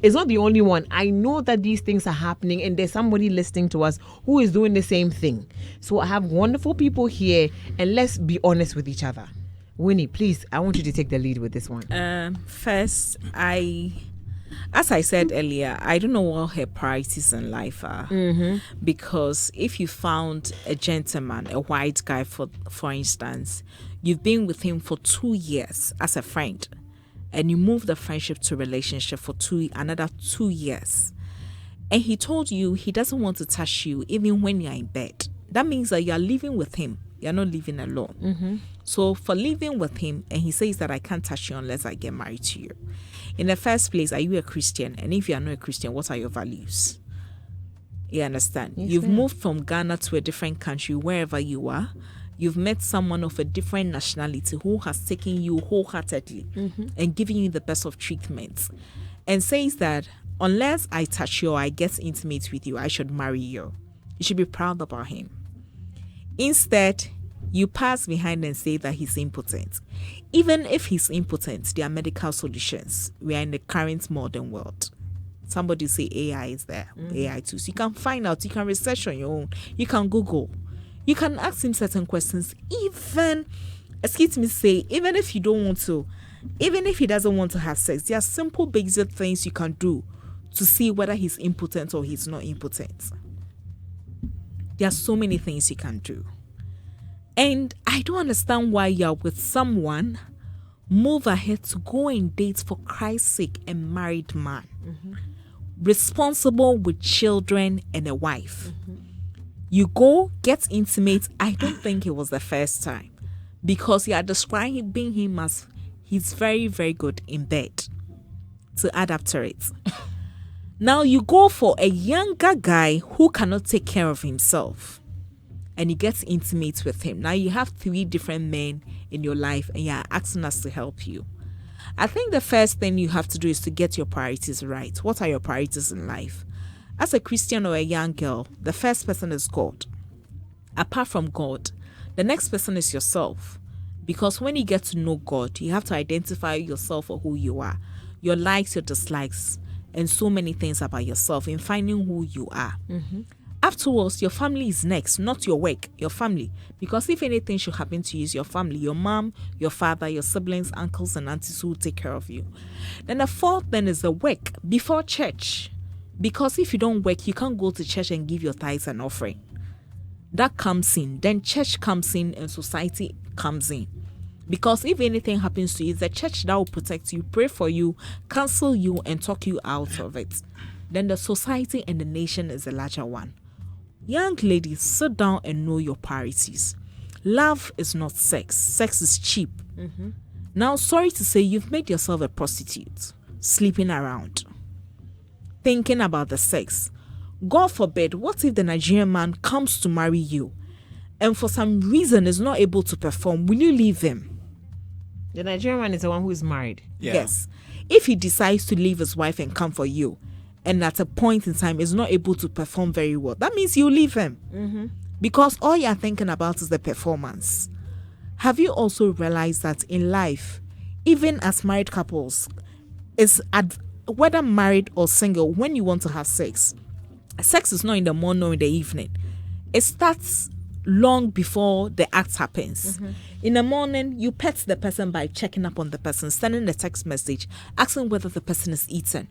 is not the only one. I know that these things are happening and there's somebody listening to us who is doing the same thing. So I have wonderful people here, and let's be honest with each other. Winnie, please, I want you to take the lead with this one. First, as I said earlier, I don't know what her priorities in life are. Because if you found a gentleman, a white guy, for instance, you've been with him for 2 years as a friend, and you move the friendship to relationship for another 2 years, and he told you he doesn't want to touch you even when you're in bed, that means that you're living with him. You're not living alone. So for living with him, and he says that I can't touch you unless I get married to you. In the first place, are you a Christian? And if you are not a Christian, what are your values? You understand? Yes, You've ma'am. moved from Ghana to a different country, wherever you are. You've met someone of a different nationality who has taken you wholeheartedly and given you the best of treatments, and says that unless I touch you or I get intimate with you, I should marry you. You should be proud about him. Instead, you pass behind and say that he's impotent. Even if he's impotent, there are medical solutions. We are in the current modern world. Somebody say AI is there, AI too. So you can find out, you can research on your own, you can Google, you can ask him certain questions. Even if you don't want to, even if he doesn't want to have sex, there are simple basic things you can do to see whether he's impotent or he's not impotent. There are so many things you can do. And I don't understand why you're with someone, move ahead to go and date, for Christ's sake, a married man. Responsible with children and a wife. You go, get intimate. I don't think it was the first time, because you are describing him as he's very, very good in bed, to add up to it. Now you go for a younger guy who cannot take care of himself, and you get intimate with him. Now you have 3 different men in your life, and you're asking us to help you. I think the first thing you have to do is to get your priorities right. What are your priorities in life? As a Christian or a young girl, the first person is God. Apart from God, the next person is yourself. Because when you get to know God, you have to identify yourself for who you are, your likes, your dislikes, and so many things about yourself in finding who you are. Afterwards, your family is next, not your work, your family. Because if anything should happen to you, it's your family, your mom, your father, your siblings, uncles, and aunties who will take care of you. Then the fourth thing is the work before church. Because if you don't work, you can't go to church and give your tithes and offering. That comes in. Then church comes in and society comes in. Because if anything happens to you, it's the church that will protect you, pray for you, counsel you, and talk you out of it. Then the society and the nation is the larger one. Young ladies, sit down and know your priorities. Love is not sex. Sex is cheap. Now, sorry to say, you've made yourself a prostitute, sleeping around, thinking about the sex. God forbid, what if the Nigerian man comes to marry you and for some reason is not able to perform? Will you leave him? The Nigerian man is the one who is married. Yeah. Yes. If he decides to leave his wife and come for you, and at a point in time is not able to perform very well, that means you leave him. Because all you're thinking about is the performance. Have you also realized that in life, even as married couples, whether married or single, when you want to have sex is not in the morning or in the evening. It starts long before the act happens. In the morning, you pet the person by checking up on the person, sending a text message, asking whether the person is eating,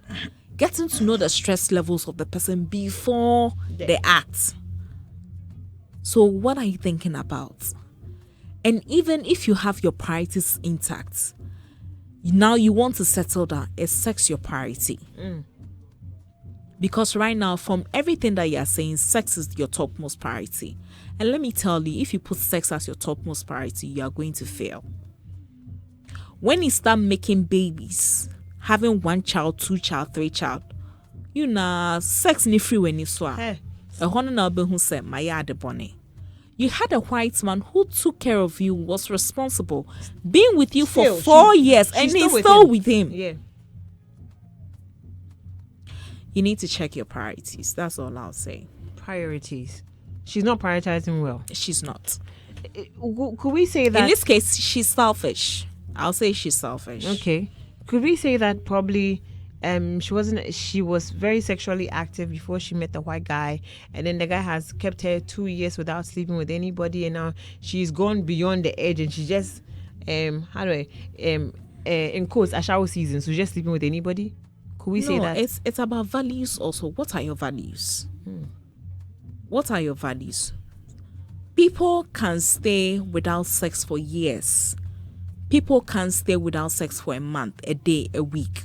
getting to know the stress levels of the person before the act. So what are you thinking about? And even if you have your priorities intact, now you want to settle down, is sex your priority? Because right now, from everything that you are saying, sex is your topmost priority. And let me tell you, if you put sex as your topmost priority, you are going to fail. When you start making babies, having 1 child, 2 child, 3 child, you know, sex ni free when you swear. Hey. Who said, "Maya de bonnet." You had a white man who took care of you, was responsible, being with you for 4 years, and he's still with him. Yeah. You need to check your priorities. That's all I'll say. Priorities. She's not prioritizing well. She's not. Could we say that? In this case, she's selfish. I'll say she's selfish. Okay. Could we say that probably she was very sexually active before she met the white guy, and then the guy has kept her 2 years without sleeping with anybody, and now she's gone beyond the edge, and she just how do I in quotes a shower season, so just sleeping with anybody. Could we say that? It's about values also. What are your values? What are your values? People can stay without sex for years. People can stay without sex for a month, a day, a week.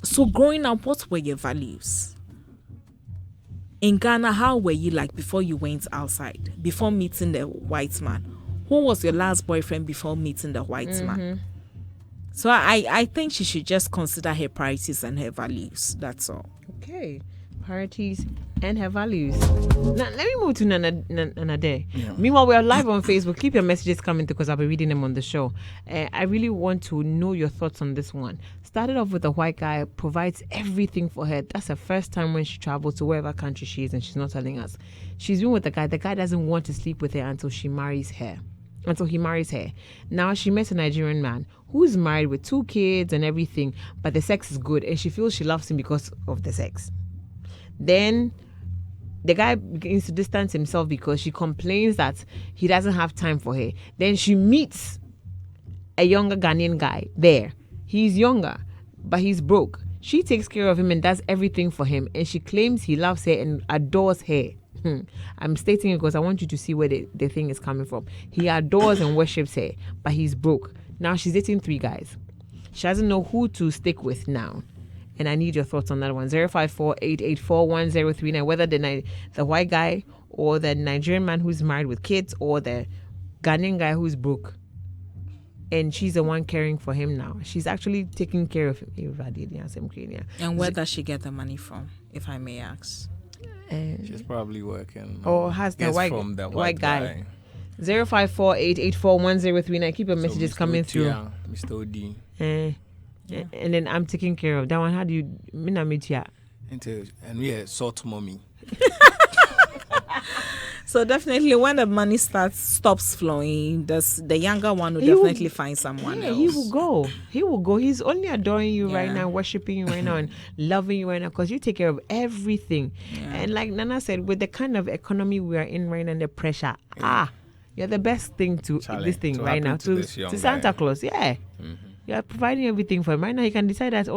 So growing up, what were your values? In Ghana, how were you like before you went outside, before meeting the white man? Who was your last boyfriend before meeting the white man? So I think she should just consider her priorities and her values. That's all. Okay. Priorities and her values. Now, let me move to Nana Day. Yeah. Meanwhile, we are live on Facebook. Keep your messages coming because I'll be reading them on the show. I really want to know your thoughts on this one. Started off with a white guy, provides everything for her. That's her first time when she travels to wherever country she is, and she's not telling us. She's been with the guy. The guy doesn't want to sleep with her until he marries her. Now she met a Nigerian man who's married with 2 kids and everything, but the sex is good, and she feels she loves him because of the sex. Then the guy begins to distance himself because she complains that he doesn't have time for her. Then she meets a younger Ghanaian guy there. He's younger, but he's broke. She takes care of him and does everything for him, and she claims he loves her and adores her. I'm stating it because I want you to see where the thing is coming from. He adores and worships her, but he's broke. Now she's dating 3 guys. She doesn't know who to stick with now. And I need your thoughts on that one. 054-884-1039. Whether the white guy or the Nigerian man who's married with kids or the Ghanaian guy who's broke. And she's the one caring for him now. She's actually taking care of him. And where does she get the money from, if I may ask? She's probably working. Or has the white guy. 054-884-1039. Keep your messages coming through. Mr. Odi. And then I'm taking care of that one. How do you meet ya? And we are sort mommy. So definitely when the money stops flowing, the younger one will definitely find someone else. He will go. He's only adoring you right now, worshiping you right now, and loving you right now because you take care of everything. And like Nana said, with the kind of economy we are in right now and the pressure, you're the best thing to this thing right now to Santa Claus. You are providing everything for him. Right now, you can decide that,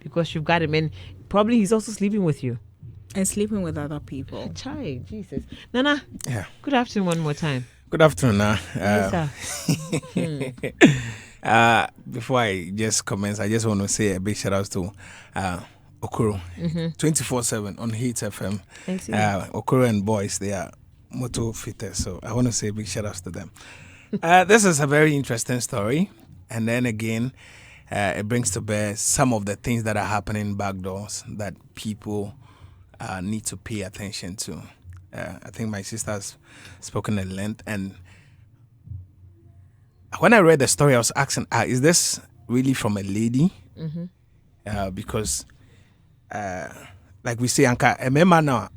because you've got him. And probably he's also sleeping with you. And sleeping with other people. Child, Jesus. Nana, good afternoon one more time. Good afternoon. Yes, sir. Before I just commence, I just want to say a big shout out to Okoro. 24/7 on Heat FM. Thanks, Okoro and boys, they are moto fitters. So I want to say a big shout out to them. This is a very interesting story. And then again, it brings to bear some of the things that are happening backdoors that people need to pay attention to. I think my sister has spoken at length. And when I read the story, I was asking, is this really from a lady? Because, like we say, Anka, a man now,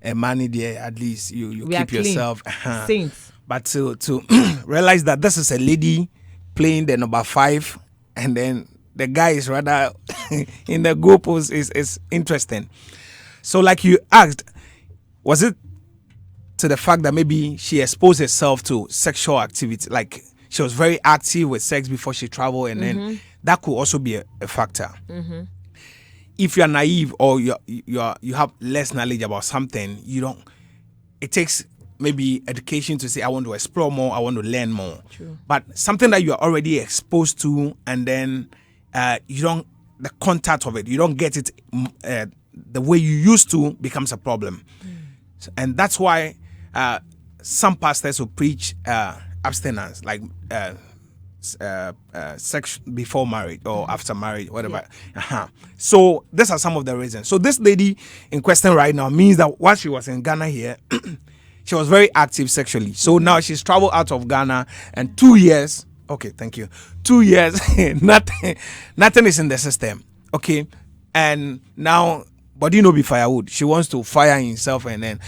a man, at least you keep yourself. Saints. But to realize that this is a lady playing the number 5, and then the guy is rather in the goalpost is interesting. So, like you asked, was it to the fact that maybe she exposed herself to sexual activity, like she was very active with sex before she traveled, and then that could also be a factor. If you're naive or you have less knowledge about something, it takes maybe education to say, I want to explore more, I want to learn more. True. But something that you're already exposed to, and then the contact of it, you don't get it the way you used to, becomes a problem. And that's why some pastors will preach abstinence, like sex before marriage or after marriage, whatever. So these are some of the reasons. So this lady in question right now means that while she was in Ghana here, she was very active sexually. So now she's traveled out of Ghana, and 2 years. Okay, thank you. 2 years, nothing is in the system. Okay, and now, but be firewood. She wants to fire himself, and then.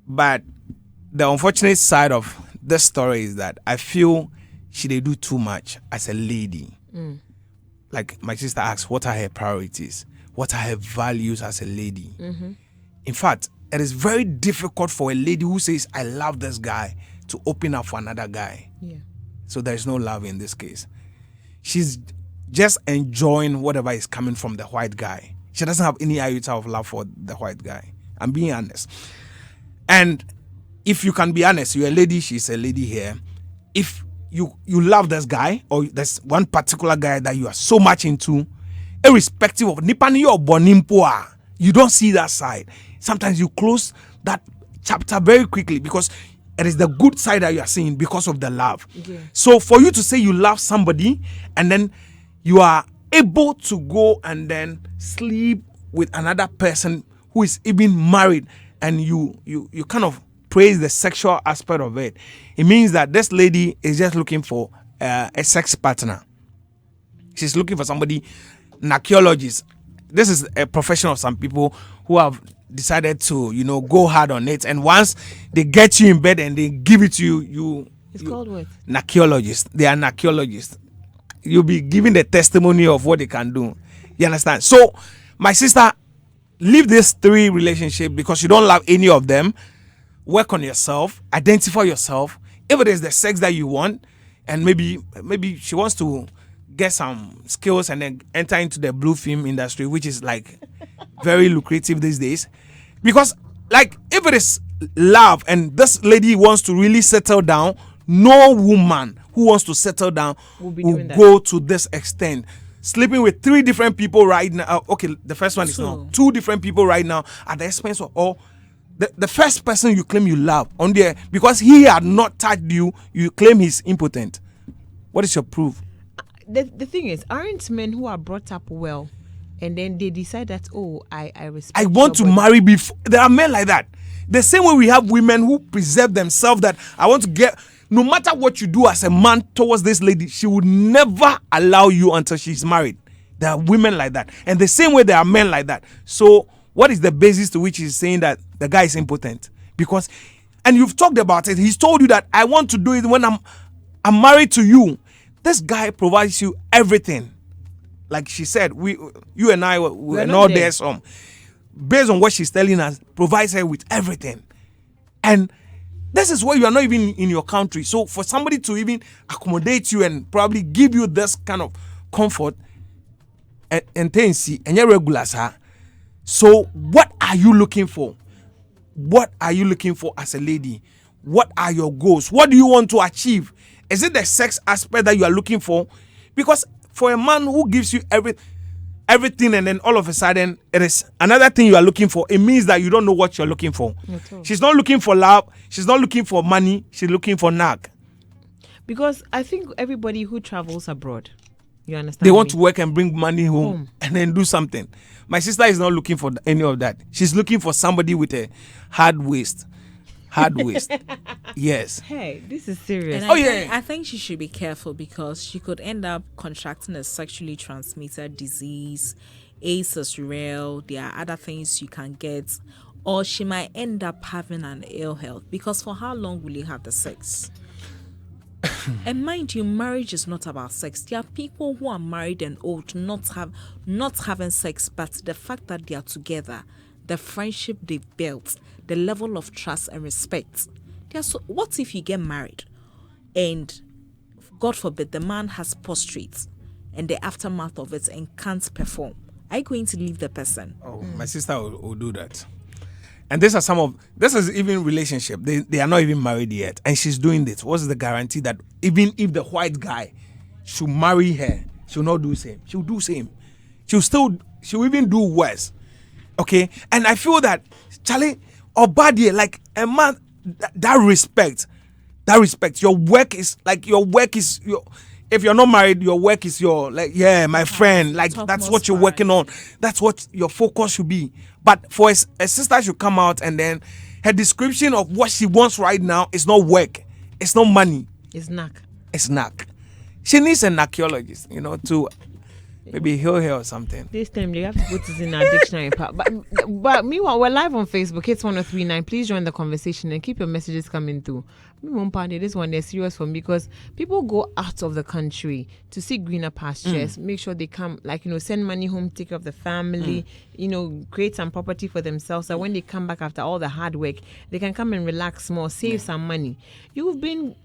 But the unfortunate side of this story is that I feel she they do too much as a lady. Like my sister asks, what are her priorities? What are her values as a lady? In fact, it is very difficult for a lady who says, I love this guy, to open up for another guy. Yeah. So there's no love in this case. She's just enjoying whatever is coming from the white guy. She doesn't have any iota of love for the white guy. I'm being honest. And if you can be honest, you're a lady, she's a lady here. If you love this guy, or there's one particular guy that you are so much into, irrespective of Nipani or Bonimpoa, you don't see that side. Sometimes you close that chapter very quickly because it is the good side that you are seeing because of the love. Yeah. So for you to say you love somebody and then you are able to go and then sleep with another person who is even married, and you kind of praise the sexual aspect of it, it means that this lady is just looking for a sex partner. She's looking for somebody, an archaeologist. This is a profession of some people who have decided to, go hard on it. And once they get you in bed and they give it to you, It's called what? An archaeologist. They are an archaeologist. You'll be giving the testimony of what they can do. You understand? So, my sister, leave these 3 relationships because you don't love any of them. Work on yourself. Identify yourself. If it is the sex that you want, and maybe she wants to get some skills and then enter into the blue film industry, which is like very lucrative these days. Because like if it is love and this lady wants to really settle down, no woman who wants to settle down will go to this extent. Sleeping with 3 different people right now. Okay, the first one is now 2 different people right now at the expense of all. The first person you claim you love on there, because he had not touched you, you claim he's impotent. What is your proof? The thing is, aren't men who are brought up well and then they decide that, I respect, I want to marry before. There are men like that. The same way we have women who preserve themselves, that I want to get, no matter what you do as a man towards this lady, she would never allow you until she's married. There are women like that. And the same way there are men like that. So what is the basis to which he's saying that the guy is impotent? Because, and you've talked about it, he's told you that I want to do it when I'm married to you. This guy provides you everything. Like she said, you and I were not there some. Based on what she's telling us, provides her with everything. And this is where you are not even in your country. So for somebody to even accommodate you and probably give you this kind of comfort and things, and you're regular, sir. So what are you looking for? What are you looking for as a lady? What are your goals? What do you want to achieve? Is it the sex aspect that you are looking for? Because for a man who gives you everything and then all of a sudden it is another thing you are looking for, it means that you don't know what you're looking for. She's not looking for love. She's not looking for money. She's looking for nag. Because I think everybody who travels abroad, you understand? They want to work and bring money home and then do something. My sister is not looking for any of that. She's looking for somebody with a hard waist. Hard waist. Yes. Hey, this is serious. And I think she should be careful because she could end up contracting a sexually transmitted disease. AIDS is real. There are other things you can get. Or she might end up having an ill health, because for how long will you have the sex? And mind you, marriage is not about sex. There are people who are married and old not having sex, but the fact that they are together, the friendship they've built, the level of trust and respect. What if you get married and, God forbid, the man has prostrate and the aftermath of it and can't perform? Are you going to leave the person? Oh, my sister will do that. And this is even relationship. They are not even married yet. And she's doing this. What's the guarantee that even if the white guy should marry her, she'll not do the same? She'll do the same. She'll even do worse. Okay? And I feel that, Charlie, or Badie, like a man, that respect, your work is your, if you're not married, your work is your, like, yeah, my friend, like that's what you're working on. That's what your focus should be. But for a sister should come out and then her description of what she wants right now is not work. It's not money. It's knack. It's knack. She needs an archaeologist, to Maybe hill hair or something. This time they have to put it in our dictionary part. But meanwhile, we're live on Facebook. It's 1039. Please join the conversation and keep your messages coming through. This one is serious for me because people go out of the country to see greener pastures. Make sure they come, send money home, take care of the family, create some property for themselves. So when they come back after all the hard work, they can come and relax more, save some money. You've been,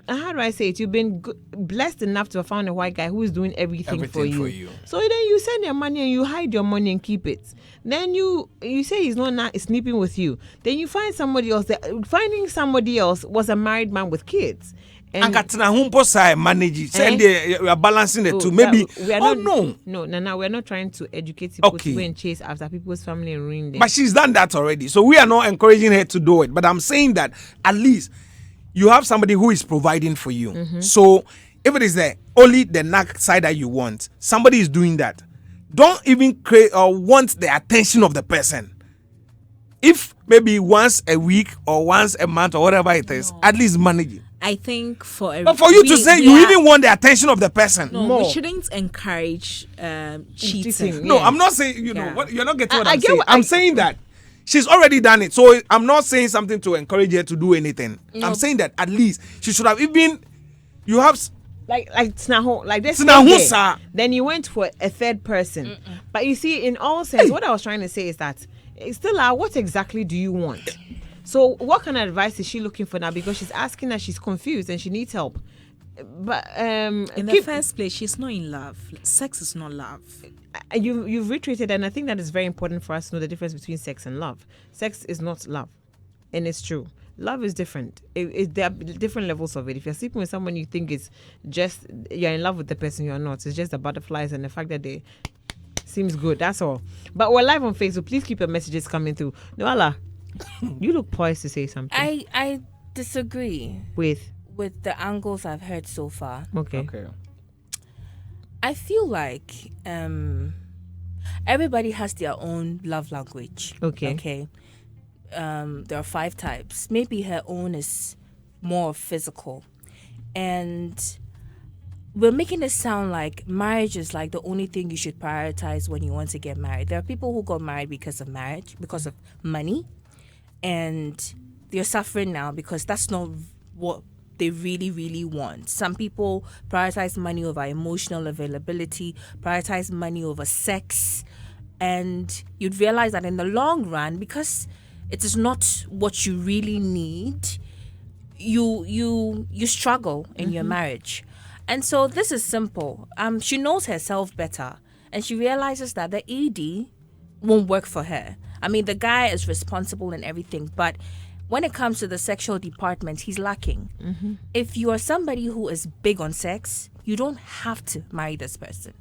how do I say it? You've been blessed enough to have found a white guy who is doing everything for you. So then you send your money and you hide your money and keep it. Then you say he's not sleeping with you. Then you find somebody else. Finding somebody else was a married man with kids. And manage. We are balancing the two. Maybe. No, we're not trying to educate people to go and chase after people's family and ruin them. But she's done that already. So we are not encouraging her to do it. But I'm saying that at least you have somebody who is providing for you. So if it is only the knack side that you want, somebody is doing that. Don't even create or want the attention of the person. If maybe once a week or once a month or whatever it is, at least manage it. I think but for you to say you even want the attention of the person. No, we shouldn't encourage cheating. No, I'm not saying, what, you're not getting what I'm saying. I'm saying that she's already done it. So I'm not saying something to encourage her to do anything. I'm saying that at least she should have even, you have... Like Snaho, like this. Then you went for a third person. But you see, in all sense, what I was trying to say is that, still, what exactly do you want? So what kind of advice is she looking for now? Because she's asking that she's confused and she needs help. But in the first place, she's not in love. Sex is not love. You've reiterated, and I think that is very important for us to know the difference between sex and love. Sex is not love, and it's true. Love is different. There are different levels of it. If you're sleeping with someone, you think it's just you're in love with the person, you're not. It's just the butterflies and the fact that they seems good. That's all. But we're live on Facebook. Please keep your messages coming through. Noala, you look poised to say something. I disagree with the angles I've heard so far. Okay. I feel like everybody has their own love language. Okay. There are 5 types. Maybe her own is more physical. And we're making it sound like marriage is like the only thing you should prioritize when you want to get married. There are people who got married because of marriage, because of money. And they're suffering now because that's not what they really, really want. Some people prioritize money over emotional availability, prioritize money over sex. And you'd realize that in the long run, because it is not what you really need, you struggle in your marriage. And so this is simple. She knows herself better, and she realizes that the ED won't work for her. I mean, the guy is responsible and everything, but when it comes to the sexual department, he's lacking. If you are somebody who is big on sex, you don't have to marry this person.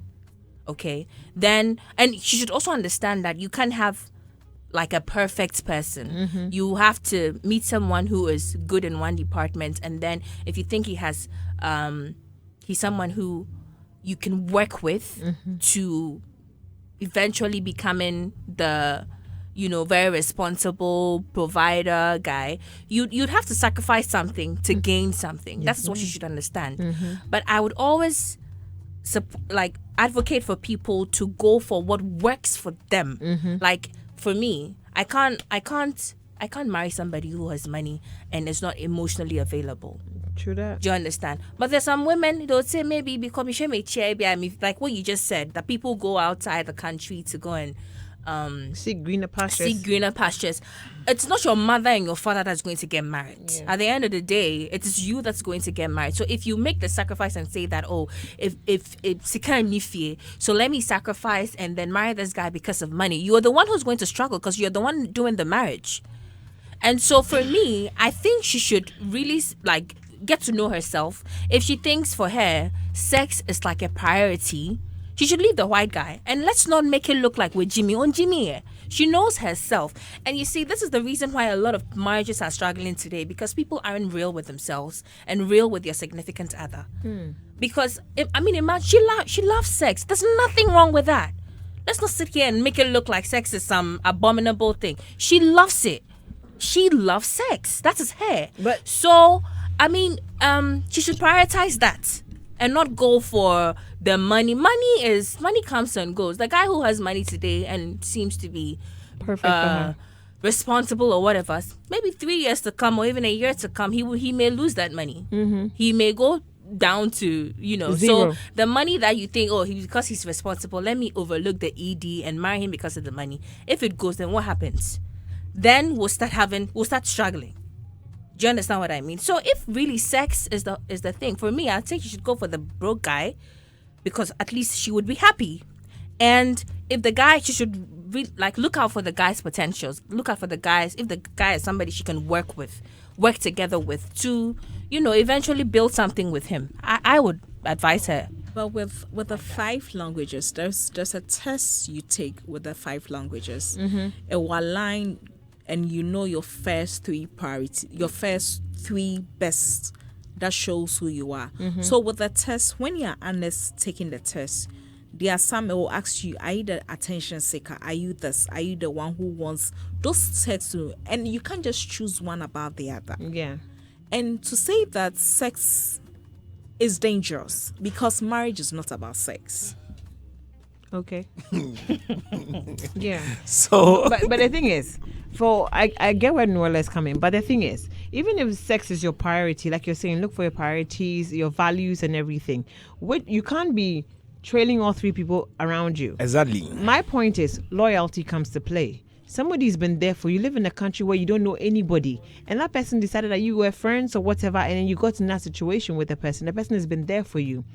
Okay? Then, and she should also understand that you can't have like a perfect person. You have to meet someone who is good in one department, and then if you think he has he's someone who you can work with to eventually becoming the very responsible provider guy, you'd have to sacrifice something to gain something. That's what you should understand. But I would always advocate for people to go for what works for them. Like for me, I can't marry somebody who has money and is not emotionally available. True that. Do you understand? But there's some women, they would say maybe because like what you just said, that people go outside the country to go and seek greener pastures. It's not your mother and your father that's going to get married. At the end of the day, it is you that's going to get married. So if you make the sacrifice and say that, so let me sacrifice and then marry this guy because of money, you are the one who's going to struggle because you're the one doing the marriage. And so for me, I think she should really get to know herself. If she thinks for her sex is like a priority, she should leave the white guy. And let's not make it look like we're Jimmy on Jimmy. She knows herself. And you see, this is the reason why a lot of marriages are struggling today, because people aren't real with themselves and real with their significant other. Because, imagine, she loves sex. There's nothing wrong with that. Let's not sit here and make it look like sex is some abominable thing. She loves it. She loves sex. That is her. But so, she should prioritize that. and not go for the money. Money comes and goes. The guy who has money today and seems to be Perfect for her. responsible or whatever, maybe 3 years to come or even a year to come, he may lose that money. He may go down to Zero. So the money that you think, because he's responsible, let me overlook the ED and marry him because of the money. If it goes, then what happens? Then we'll start struggling. Do you understand what I mean? So if really sex is the thing, for me, I think you should go for the broke guy, because at least she would be happy. And if the guy, she should look out for the guy's potentials. Look out for the guys. If the guy is somebody she can work together with to, eventually build something with him. I would advise her. But with the 5 languages, there's a test you take with the 5 languages. It will align, and your first 3 priority, your first 3 best. That shows who you are. So with the test, when you're honest taking the test, there are some it will ask you, are you the attention seeker? Are you this? Are you the one who wants those tests to? And you can't just choose one above the other. Yeah. And to say that sex is dangerous, because marriage is not about sex. Okay. Yeah. So, but the thing is, I get where Noella is coming, but the thing is, even if sex is your priority, like you're saying, look for your priorities, your values, and everything. You can't be trailing all 3 people around you. exactly. My point is, loyalty comes to play. Somebody's been there for you. Live in a country where you don't know anybody, and that person decided that you were friends or whatever, and then you got in that situation with the person. The person has been there for you.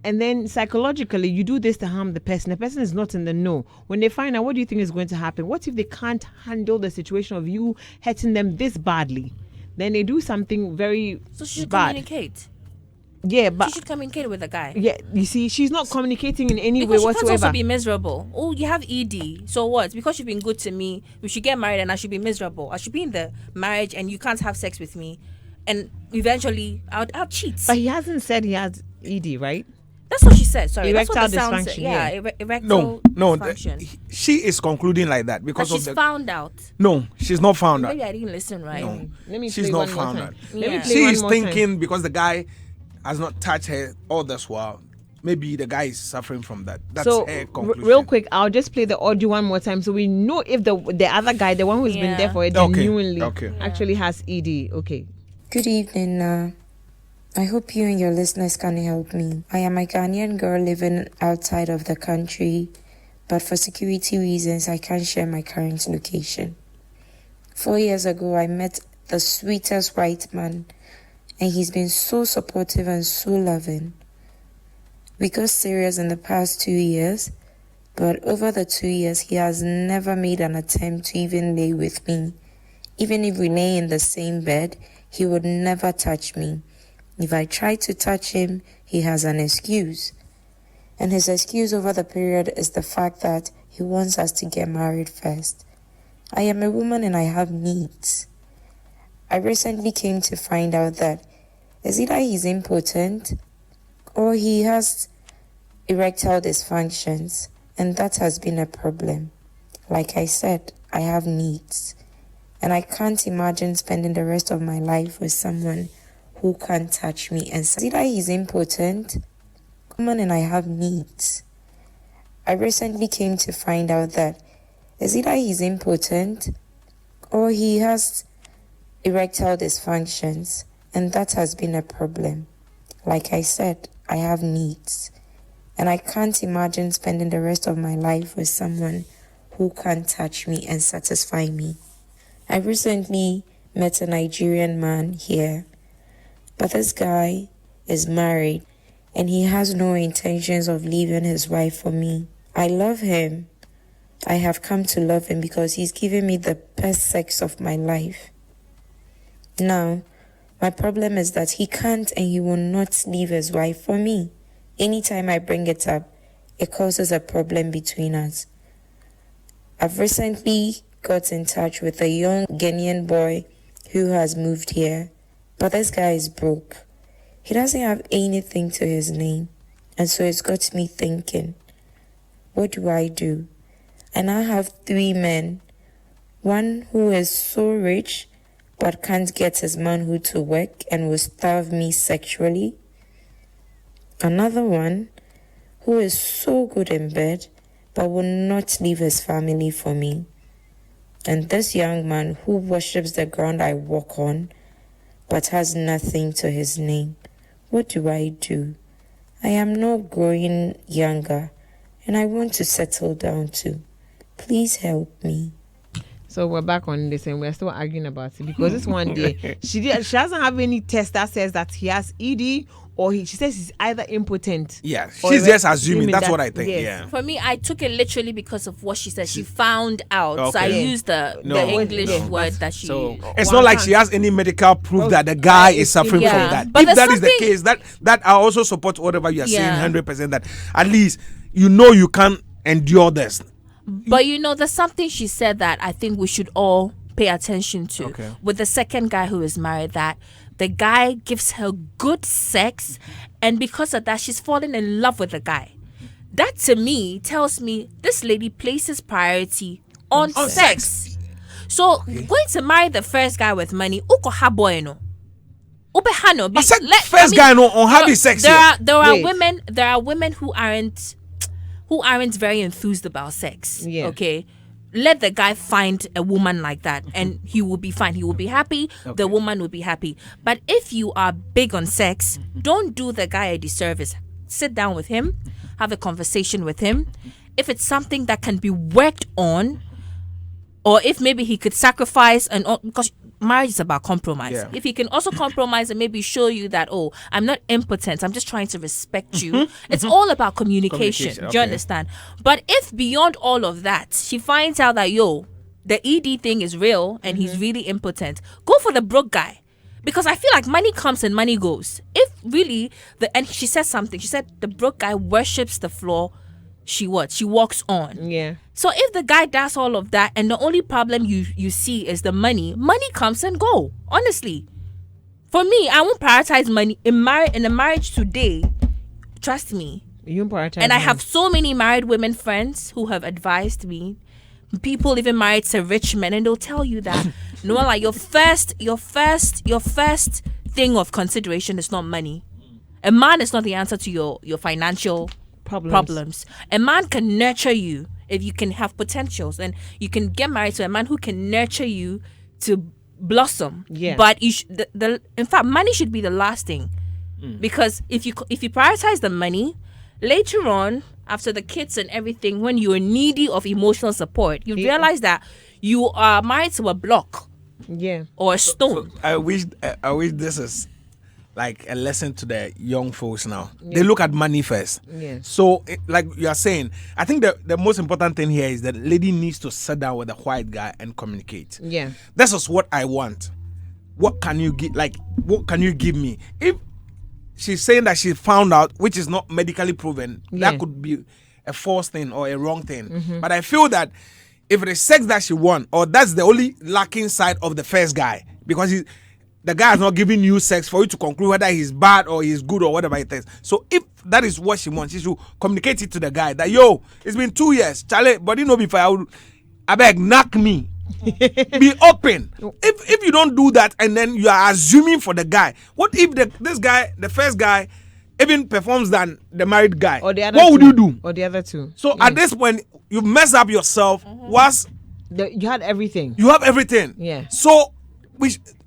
And then psychologically, you do this to harm the person. The person is not in the know. When they find out, what do you think is going to happen? What if they can't handle the situation of you hurting them this badly? Then they do something very So she should bad. communicate. Yeah, but She should communicate with the guy. yeah, you see, she's not communicating in any Because way she can't whatsoever. also be miserable. Oh, you have ED. So what? Because you've been good to me, we should get married and I should be miserable. I should be in the marriage and you can't have sex with me. And eventually, I'll cheat. But he hasn't said he has ED, right? That's what she said. Sorry. Erectile that's what the sound dysfunction, Yeah, yeah. erectile No, dysfunction. she is concluding like that But because she's of the. found out. No, she's not found out. Maybe I didn't listen right. No, Let me she's play not one more found time. out. Let me Yeah. play She one is more thinking time. because the guy has not touched her all this while. Maybe the guy is suffering from that. That's So her conclusion. real quick, I'll just play the audio one more time so we know if the other guy, the one who's been there for it, Okay, genuinely okay. actually has ED. Okay. Good evening. I hope you and your listeners can help me. I am a Ghanaian girl living outside of the country, but for security reasons, I can't share my current location. 4 years ago, I met the sweetest white man, and he's been so supportive and so loving. We got serious in the past 2 years, but over the 2 years, he has never made an attempt to even lay with me. Even if we lay in the same bed, he would never touch me. If I try to touch him, he has an excuse. And his excuse over the period is the fact that he wants us to get married first. I am a woman and I have needs. I recently came to find out that it's either he's impotent or he has erectile dysfunctions, and that has been a problem. Like I said, I have needs, and I can't imagine spending the rest of my life with someone who can't touch me. And so either he's impotent, woman, and I have needs. I recently came to find out that it's either he's impotent or he has erectile dysfunctions, and that has been a problem. Like I said, I have needs, and I can't imagine spending the rest of my life with someone who can't touch me and satisfy me. I recently met a Nigerian man here, but this guy is married and he has no intentions of leaving his wife for me. I love him. I have come to love him because he's given me the best sex of my life. Now, my problem is that he can't and he will not leave his wife for me. Anytime I bring it up, it causes a problem between us. I've recently got in touch with a young Ghanaian boy who has moved here, but this guy is broke. He doesn't have anything to his name, and so it's got me thinking, what do I do? I now have 3 men, one who is so rich but can't get his manhood to work and will starve me sexually. Another one who is so good in bed but will not leave his family for me. And this young man who worships the ground I walk on but has nothing to his name. What do I do? I am not growing younger and I want to settle down too. Please help me. So we're back on this and we're still arguing about it because this one day she doesn't have any test that says that he has ED or she says he's either impotent. Yeah, she's just assuming. That's what I think. Yes. Yeah. For me, I took it literally because of what she said. She found out. Okay. So I used the English word that she So used. it's not like she has any medical proof that the guy is suffering from that. But If that is the something- case, that I also support whatever you are saying 100%. That at least you can endure this. But there's something she said that I think we should all pay attention to. Okay. With the second guy who is married, that the guy gives her good sex, and because of that, she's falling in love with the guy. That to me tells me this lady places priority on sex. So going to marry the first guy with money, uko haboy no. But first guy no on having sex. There are women who aren't very enthused about sex. Yeah. Okay. Let the guy find a woman like that and he will be fine. He will be happy. The woman will be happy. But if you are big on sex, don't do the guy a disservice. Sit down with him, have a conversation with him. If it's something that can be worked on, or if maybe he could sacrifice because marriage is about compromise. Yeah. If he can also compromise and maybe show you that, I'm not impotent, I'm just trying to respect you. It's all about communication. Do you okay. understand? But if beyond all of that, she finds out that, the ED thing is real and he's really impotent, go for the broke guy. Because I feel like money comes and money goes. If really, and she said something, she said the broke guy worships the floor she walks on. Yeah. So if the guy does all of that and the only problem you see is the money comes and go. Honestly, for me, I won't prioritize money in a marriage today. Trust me. You prioritize. And I have so many married women friends who have advised me. People even married to rich men, and they'll tell you that like your first thing of consideration is not money. A man is not the answer to your financial problems. A man can nurture you if you can have potentials, and you can get married to a man who can nurture you to blossom. Yeah. But you in fact, money should be the last thing, because if you prioritize the money, later on, after the kids and everything, when you're needy of emotional support, you realize that you are married to a block. Yeah. Or a stone. I wish this is like a lesson to the young folks now. They look at money first. Yeah. So, like you are saying, I think the most important thing here is that lady needs to sit down with a white guy and communicate. Yeah. This is what I want. What can you give? Like, what can you give me? If she's saying that she found out, which is not medically proven, that could be a false thing or a wrong thing. But I feel that if it is sex that she wants, or that's the only lacking side of the first guy, because the guy is not giving you sex for you to conclude whether he's bad or he's good or whatever it is. So if that is what she wants, she should communicate it to the guy that, it's been 2 years, Charlie, but before I beg, knock me. Be open. If you don't do that and then you are assuming for the guy, what if the first guy even performs than the married guy? Or the other what would you do? Or the other two. So at this point, you mess up yourself. You had everything. You have everything. Yeah. So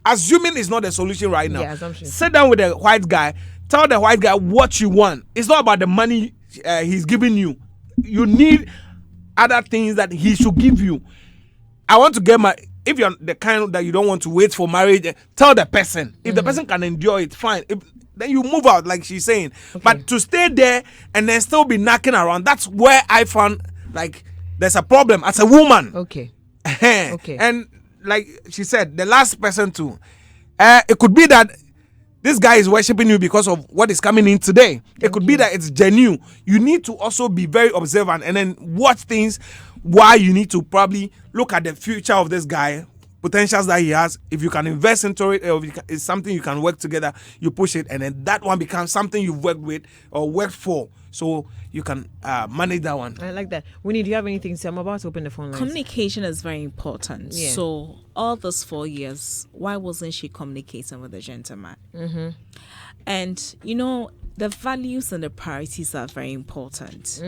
assuming is not the solution right now. Yeah, assumption. Sit down with the white guy. Tell the white guy what you want. It's not about the money he's giving you. You need other things that he should give you. I want to get if you're the kind that you don't want to wait for marriage, tell the person. If the person can endure it, fine. Then you move out, like she's saying. Okay. But to stay there and then still be knocking around, that's where I found like there's a problem as a woman. Okay. Okay. And like she said, the last person too. It could be that this guy is worshiping you because of what is coming in today. It could be that it's genuine. You need to also be very observant and then watch things. Why you need to probably look at the future of this guy, potentials that he has. If you can invest into it, or if it's something you can work together, you push it, and then that one becomes something you've worked with or worked for. So you can manage that one. I like that. Winnie, do you have anything to say? I'm about to open the phone lines. Communication is very important. Yeah. So all those 4 years, why wasn't she communicating with the gentleman? And The values and the priorities are very important.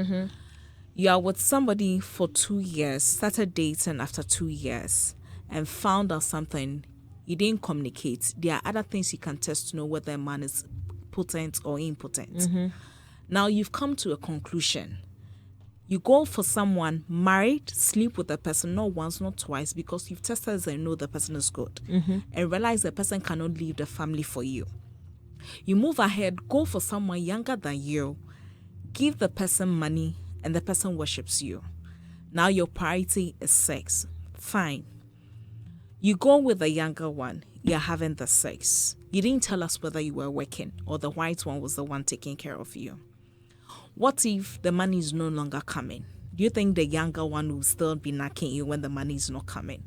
You are with somebody for 2 years, started dating after 2 years, and found out something. You didn't communicate. There are other things you can test to know whether a man is potent or impotent. Now you've come to a conclusion. You go for someone married, sleep with the person not once, not twice, because you've tested and know the person is good, and realize the person cannot leave the family for you. You move ahead, go for someone younger than you, give the person money, and the person worships you. Now your priority is sex. Fine. You go with the younger one, you're having the sex. You didn't tell us whether you were working or the white one was the one taking care of you. What if the money is no longer coming? Do you think the younger one will still be knocking you when the money is not coming?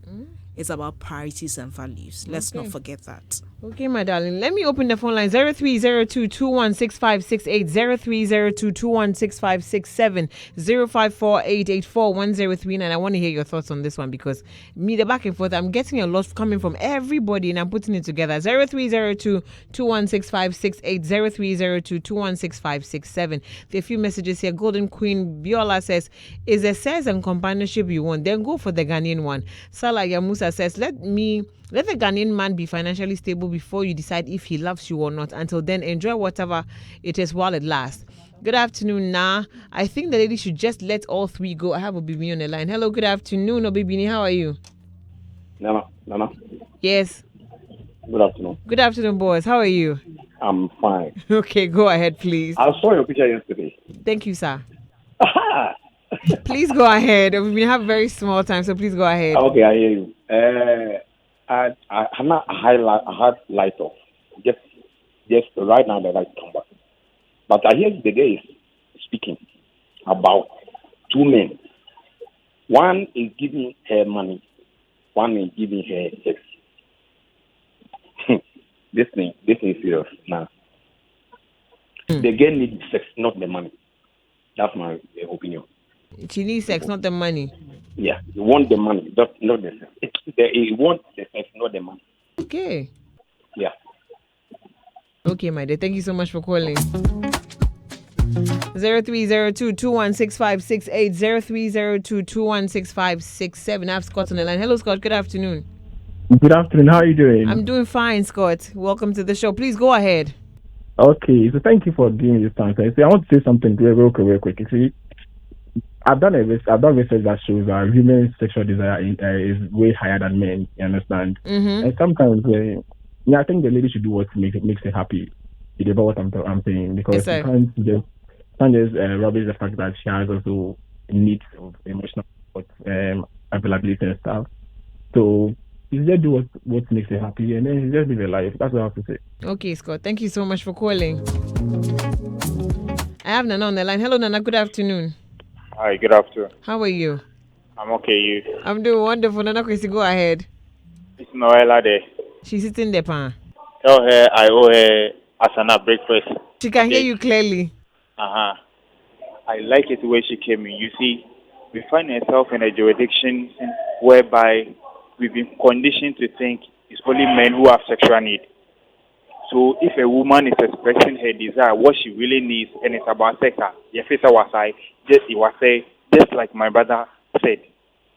It's about priorities and values. Let's not forget that. Okay, my darling. Let me open the phone line 0302-216568, 0302-216567, 0548841039. I want to hear your thoughts on this one because me, the back and forth, I'm getting a lot coming from everybody and I'm putting it together. 0302-216568, 0302-216567. There are a few messages here. Golden Queen Biola says, is a sex and companionship you want? Then go for the Ghanaian one. Salah Yamusa says, let the Ghanaian man be financially stable before you decide if he loves you or not. Until then, enjoy whatever it is while it lasts. Good afternoon, Nah. I think the lady should just let all three go. I have Obibini on the line. Hello, good afternoon, Obibini. How are you? Nana. Yes. Good afternoon. Good afternoon, boys. How are you? I'm fine. Okay, go ahead, please. I saw your picture yesterday. Thank you, sir. Please go ahead. We have very small time, so please go ahead. Okay, I hear you. I'm not a hard light off. Just right now the light come back. But I hear the guy is speaking about two men. One is giving her money. One is giving her sex. This thing is serious now. The girl needs sex, not the money. That's my opinion. She needs sex, not the money. Yeah, you want the money, not the sex. You want the sex, not the money. Okay. Yeah. Okay, my dear. Thank you so much for calling. 0302-216568, 0302-216567. I have Scott on the line. Hello, Scott. Good afternoon. Good afternoon. How are you doing? I'm doing fine, Scott. Welcome to the show. Please go ahead. Okay, so thank you for giving me this time. So I want to say something real quick. You see, I've done research that shows that women's sexual desire is way higher than men. You understand? And sometimes, I think the lady should do what makes her happy. You know what I'm saying? Because you can't just rubbish the fact that she has also needs of emotional support, availability and stuff. So you just do what makes her happy, and then you just live your life. That's what I have to say. Okay, Scott. Thank you so much for calling. I have Nana on the line. Hello, Nana. Good afternoon. Hi, good afternoon. How are you? I'm okay, you? I'm doing wonderful. Nana Kwesi, go ahead. It's Noella there. She's sitting there, pa. Tell her I owe her asana breakfast. She can hear you clearly. I like it the way she came in. You see, we find ourselves in a jurisdiction whereby we've been conditioned to think it's only men who have sexual need. So if a woman is expressing her desire, what she really needs, and it's about sex, just like my brother said,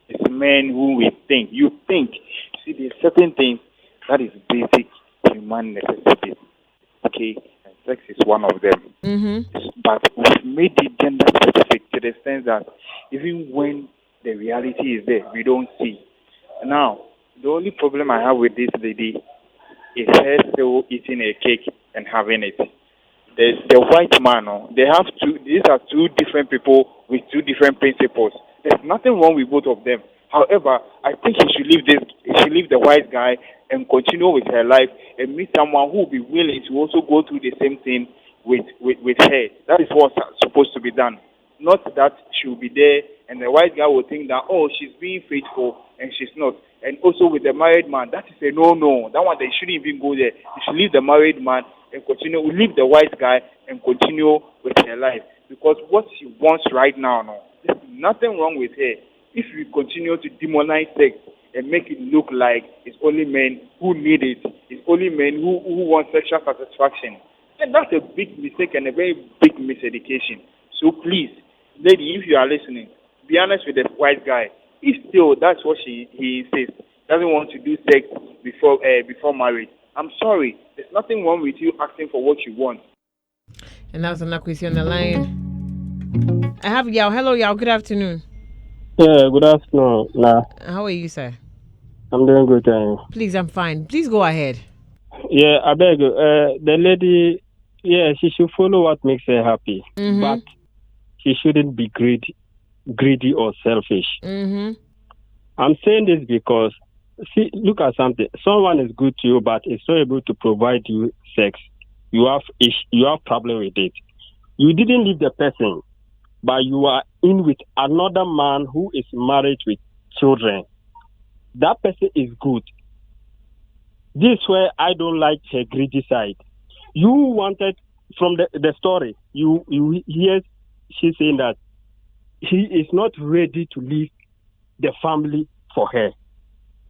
it's men who we think. You think. See, there's certain things that is basic human necessities. Okay, and sex is one of them. But we've made it gender specific to the sense that even when the reality is there, we don't see. Now, the only problem I have with this lady is her still eating a cake and having it. There's the white man. These are two different people with two different principles. There's nothing wrong with both of them. However, I think he should leave the white guy and continue with her life and meet someone who will be willing to also go through the same thing with her. That is what's supposed to be done. Not that she will be there and the white guy will think that, she's being faithful and she's not. And also with the married man, that is a no. That one, they shouldn't even go there. You should leave the married man and continue. Leave the white guy and continue with her life. Because what she wants right now, there's nothing wrong with her. If we continue to demonize sex and make it look like it's only men who need it, it's only men who want sexual satisfaction, And that's a big mistake and a very big miseducation. So please, lady, if you are listening, be honest with the white guy. If still that's what he insists, doesn't want to do sex before marriage, I'm sorry. There's nothing wrong with you asking for what you want. And that's another question on the line. I have Yao. Hello, Yao. Good afternoon. Yeah, good afternoon. Nah, How are you, sir? I'm doing good. Thanks. Please, I'm fine. Please go ahead. Yeah, I beg you. The lady, yeah, she should follow what makes her happy, but she shouldn't be greedy or selfish. I'm saying this because, see, look at something. Someone is good to you, but is not able to provide you sex. You have problem with it. You didn't leave the person, but you are in with another man who is married with children. That person is good. This is where I don't like her greedy side. You wanted from the story, you hear she saying that he is not ready to leave the family for her.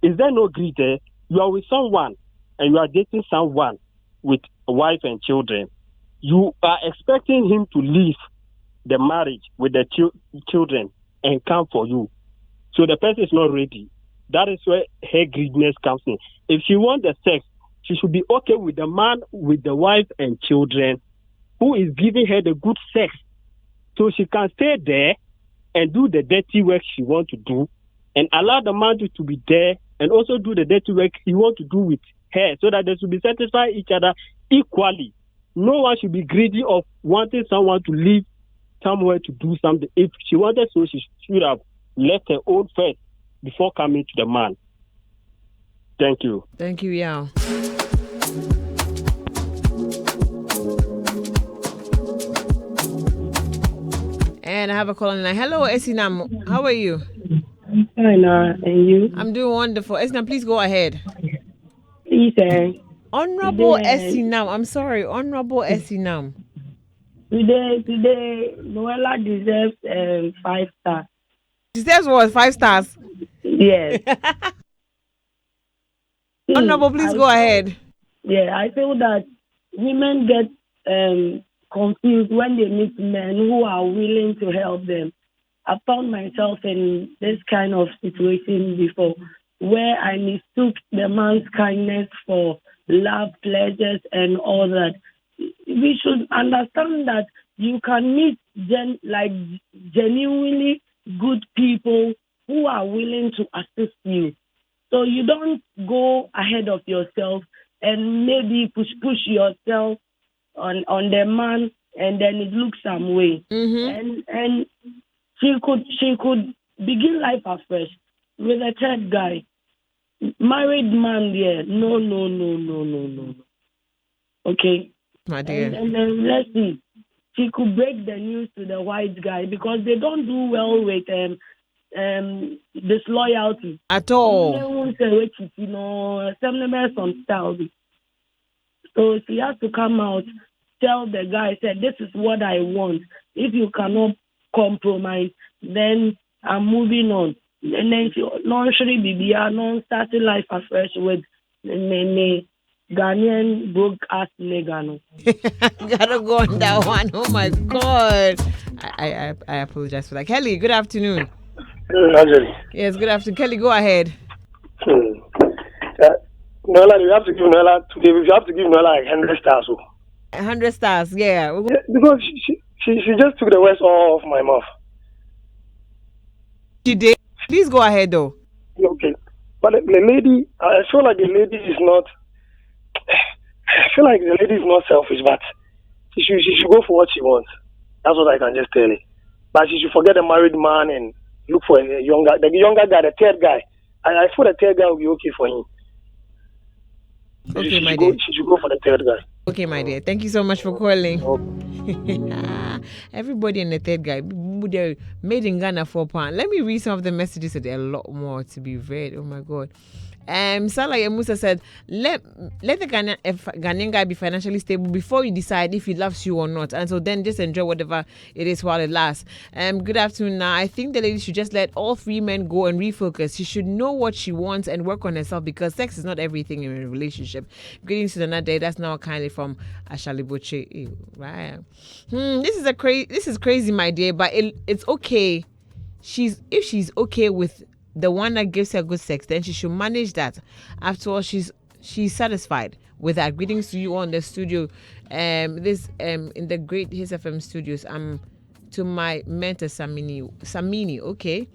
Is there no greed there? You are with someone and you are dating someone with a wife and children. You are expecting him to leave the marriage with the children and come for you. So the person is not ready. That is where her greediness comes in. If she wants the sex, she should be okay with the man with the wife and children who is giving her the good sex. So she can stay there and do the dirty work she wants to do and allow the man to be there and also do the dirty work he wants to do with her so that they should be satisfy each other equally. No one should be greedy of wanting someone to leave somewhere to do something. If she wanted so, she should have left her own first before coming to the man. Thank you. Thank you, Yao. And I have a call on the line. Hello, Esinam. How are you? Fine, and you? I'm doing wonderful. Esinam, please go ahead. Please, Honorable Esinam. I'm sorry, Honorable Esinam. Today, Noella deserves 5 stars. She says what? 5 stars? Yes. Honorable, please go ahead. Yeah, I feel that women get confused when they meet men who are willing to help them. I found myself in this kind of situation before where I mistook the man's kindness for love, pleasures, and all that. We should understand that you can meet genuinely good people who are willing to assist you. So you don't go ahead of yourself and maybe push yourself on the man, and then it looks some way. And she could begin life afresh with a third guy, married man. Yeah, no. Okay, my dear. And then let's see. She could break the news to the white guy because they don't do well with disloyalty at all. So she has to come out, tell the guy, said, this is what I want. If you cannot compromise, then I'm moving on. And then she started life afresh with Ghanaian broke ass nigga. Gotta go on that one. Oh my God. I apologize for that. Kelly, good afternoon. Yes, good afternoon. Kelly, go ahead. Noella, you have to give Noella today. You have to give Noella 100 stars. 100 stars, yeah. Because she just took the words off my mouth. She did. Please go ahead, though. Okay, but the lady, I feel like the lady is not. I feel like the lady is not selfish, but she should go for what she wants. That's what I can just tell you. But she should forget the married man and look for the younger guy, the third guy. I feel the third guy will be okay for him. Okay, my dear. She should go for the third guy. Okay, my dear. Thank you so much for calling. Everybody and the third guy, they're made in Ghana for £4. Let me read some of the messages. There are a lot more to be read. Oh my God. Salah Musa said, let the Ghanaian guy be financially stable before you decide if he loves you or not. And so then just enjoy whatever it is while it lasts. Good afternoon. Now, I think the lady should just let all three men go and refocus. She should know what she wants and work on herself, because sex is not everything in a relationship. Greetings to another day. That's now kindly from Ashaliboche. Right. This is crazy, my dear, but it's okay. If she's okay with the one that gives her good sex, then she should manage that. After all, she's satisfied with that. Greetings to you on the studio. In the great His FM studios. To my mentor Samini. Okay.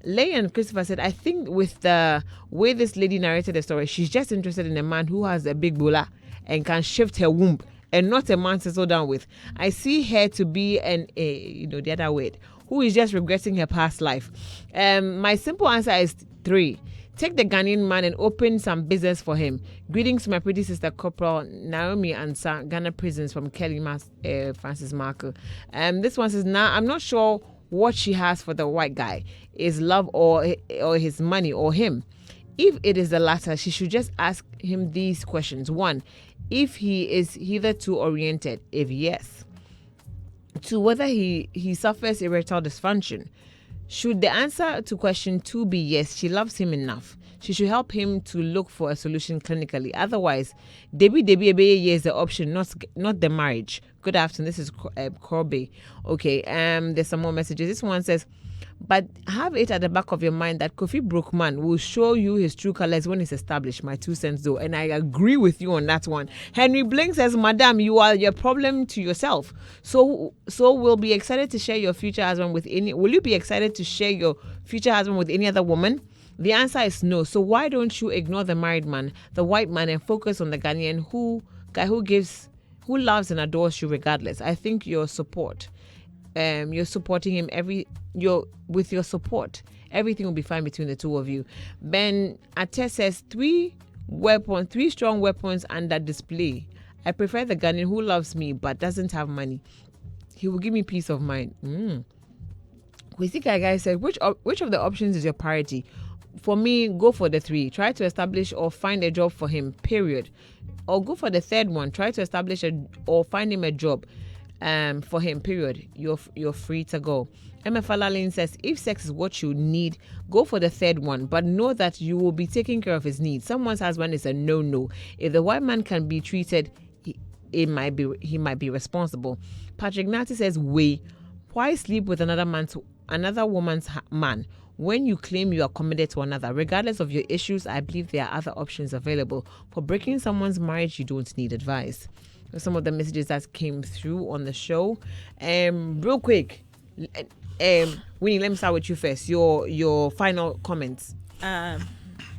Lay and Christopher said, I think with the way this lady narrated the story, she's just interested in a man who has a big bola and can shift her womb, and not a man to settle down with. I see her to be the other word, who is just regretting her past life. My simple answer is 3. Take the Ghanaian man and open some business for him. Greetings to my pretty sister Corporal Naomi and Ghana Prisons from Kelly Francis Markle. This one says, I'm not sure what she has for the white guy. Is love or his money or him? If it is the latter, she should just ask him these questions. 1, if he is hitherto oriented. If yes. 2, whether he suffers erectile dysfunction. Should the answer to question 2 be yes, she loves him enough, she should help him to look for a solution clinically. Otherwise, Debbie is the option, not the marriage. Good afternoon. This is Corby. Okay. There's some more messages. This one says, but have it at the back of your mind that Kofi Brookman will show you his true colors when he's established. My 2 cents though, and I agree with you on that one. Henry Blink says, Madam, you are your problem to yourself. So we'll be excited to share your future husband with any. Will you be excited to share your future husband with any other woman? The answer is no. So why don't you ignore the married man, the white man, and focus on the Ghanaian who loves and adores you regardless? I think your support. You're supporting him with your support, everything will be fine between the two of you. Ben Ate says 3 strong weapons under display. I prefer the Ghanaian who loves me but doesn't have money. He will give me peace of mind. Kwisika guy said, which of the options is your priority? For me, go for the 3. Try to establish or find a job for him, period. Or go for the 3rd one. Try to establish or find him a job for him, period. You're free to go. Emma Falalin says, if sex is what you need, go for the 3rd one, but know that you will be taking care of his needs. Someone's husband is a no. If the white man can be treated, he might be responsible. Patrick Nati says, why sleep with another woman's man when you claim you are committed to another? Regardless of your issues, I believe there are other options available. For breaking someone's marriage, you don't need advice. Some of the messages that came through on the show. Real quick, Winnie, let me start with you first. Your final comments. I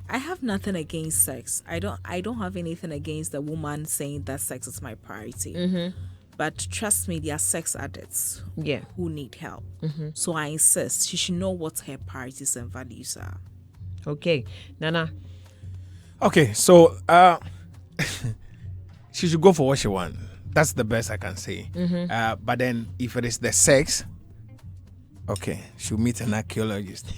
have nothing against sex. I don't have anything against the woman saying that sex is my priority. Mm-hmm. But trust me, they are sex addicts who need help. Mm-hmm. So I insist she should know what her priorities and values are. Okay, Nana. Okay, so she should go for what she wants. That's the best I can say. Mm-hmm. But then if it is the sex, okay, she'll meet an archaeologist.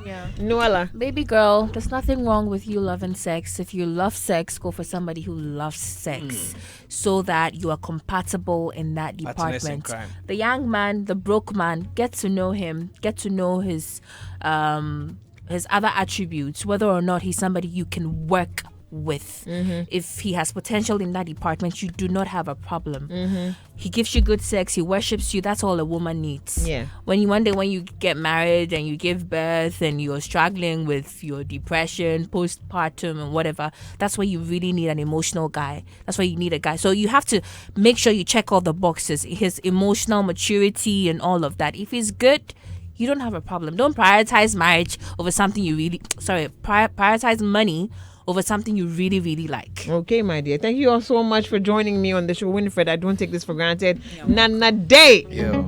Yeah. Noella. Baby girl, there's nothing wrong with you loving sex. If you love sex, go for somebody who loves sex so that you are compatible in that department. The young man, the broke man, get to know him, get to know his other attributes, whether or not he's somebody you can work with. Mm-hmm. If he has potential in that department, you do not have a problem. Mm-hmm. He gives you good sex, he worships you. That's all a woman needs. Yeah. One day when you get married and you give birth and you're struggling with your depression, postpartum and whatever, that's where you really need an emotional guy. That's why you need a guy. So you have to make sure you check all the boxes, his emotional maturity and all of that. If he's good, you don't have a problem. Don't prioritize marriage over something prioritize money over something you really, really like. Okay, my dear. Thank you all so much for joining me on the show, Winifred. I don't take this for granted. Nana Day. Yo.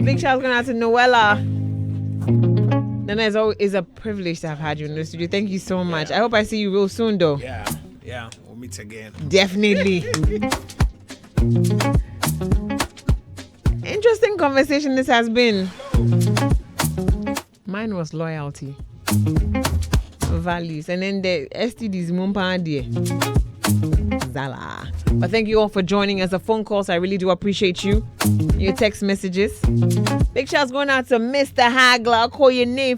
Big shout going out to Noella. Nana, it's always a privilege to have had you in the studio. Thank you so much. I hope I see you real soon, though. Yeah. We'll meet again. Definitely. Interesting conversation this has been. Mine was loyalty. values. And then the STDs, mumpa dear. Zala. But thank you all for joining us. The phone calls, I really do appreciate you. Your text messages. Big shouts going out to Mr. Hagler. I'll call your name